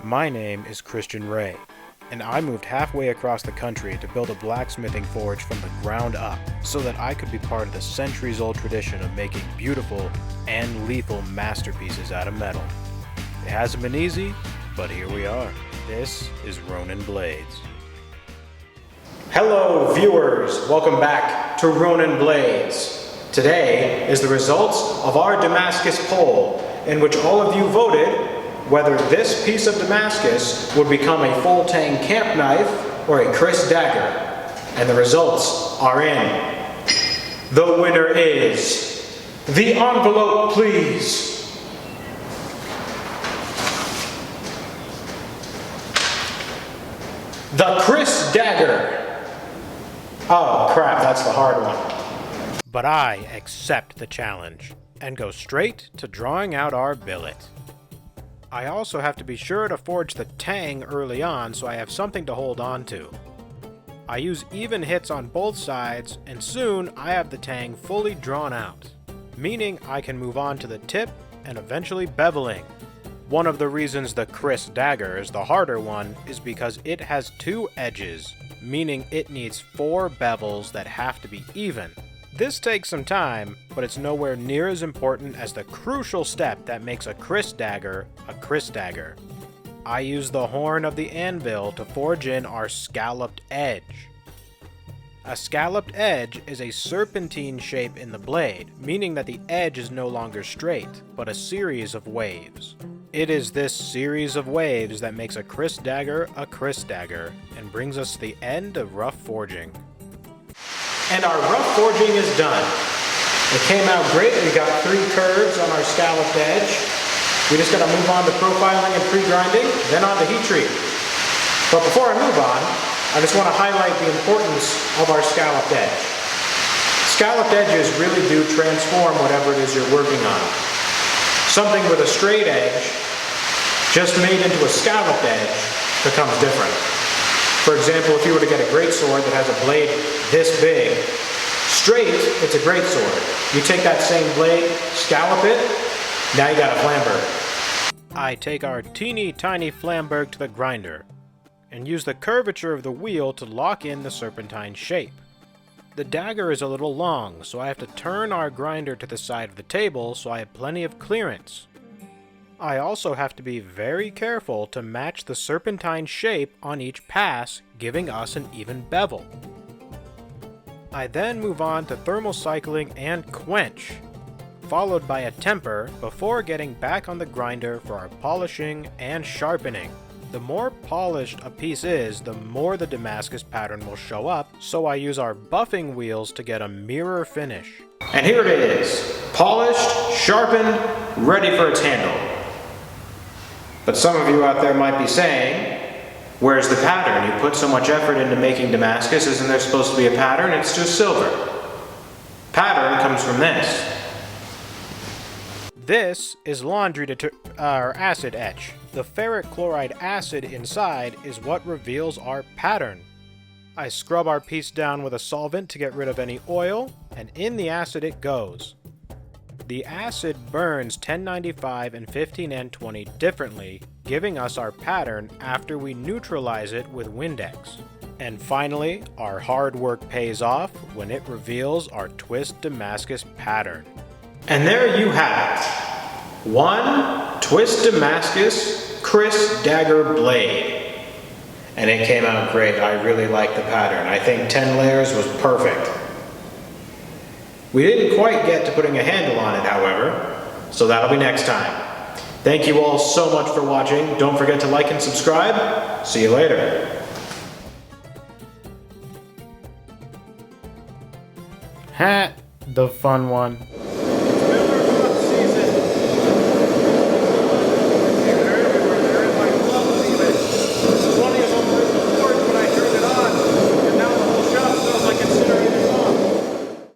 My name is Christian Ray, and I moved halfway across the country to build a blacksmithing forge from the ground up so that I could be part of the centuries-old tradition of making beautiful and lethal masterpieces out of metal. It hasn't been easy, but here we are. This is Ronin Blades. Hello viewers, welcome back to Ronin Blades. Today is the results of our Damascus poll, in which all of you voted whether this piece of Damascus would become a full-tang camp knife or a Kris Dagger. And the results are in. The winner is... The envelope, please. The Kris Dagger. Oh crap, that's the hard one. But I accept the challenge and go straight to drawing out our billet. I also have to be sure to forge the tang early on so I have something to hold on to. I use even hits on both sides, and soon I have the tang fully drawn out, meaning I can move on to the tip and eventually beveling. One of the reasons the Kris Dagger is the harder one is because it has two edges, meaning it needs 4 bevels that have to be even. This takes some time, but it's nowhere near as important as the crucial step that makes a Kris Dagger a Kris Dagger. I use the horn of the anvil to forge in our scalloped edge. A scalloped edge is a serpentine shape in the blade, meaning that the edge is no longer straight, but a series of waves. It is this series of waves that makes a Kris Dagger a Kris Dagger, and brings us to the end of rough forging. And our rough forging is done. It came out great. We got 3 curves on our scalloped edge. We just got to move on to profiling and pre-grinding, then on to heat treat. But before I move on, I just want to highlight the importance of our scalloped edge. Scalloped edges really do transform whatever it is you're working on. Something with a straight edge, just made into a scalloped edge, becomes different. For example, if you were to get a greatsword that has a blade this big, straight, it's a greatsword. You take that same blade, scallop it, now you got a flamberg. I take our teeny tiny flamberg to the grinder, and use the curvature of the wheel to lock in the serpentine shape. The dagger is a little long, so I have to turn our grinder to the side of the table so I have plenty of clearance. I also have to be very careful to match the serpentine shape on each pass, giving us an even bevel. I then move on to thermal cycling and quench, followed by a temper before getting back on the grinder for our polishing and sharpening. The more polished a piece is, the more the Damascus pattern will show up, so I use our buffing wheels to get a mirror finish. And here it is, polished, sharpened, ready for its handle. But some of you out there might be saying, where's the pattern? You put so much effort into making Damascus, isn't there supposed to be a pattern? It's just silver. Pattern comes from this. This is acid etch. The ferric chloride acid inside is what reveals our pattern. I scrub our piece down with a solvent to get rid of any oil, and in the acid it goes. The acid burns 1095 and 15N20 differently, giving us our pattern after we neutralize it with Windex. And finally, our hard work pays off when it reveals our twist Damascus pattern. And there you have it. One twist Damascus Kris Dagger blade. And it came out great. I really like the pattern. I think 10 layers was perfect. We didn't quite get to putting a handle on it, however, so that'll be next time. Thank you all so much for watching. Don't forget to like and subscribe. See you later. Ha! The fun one.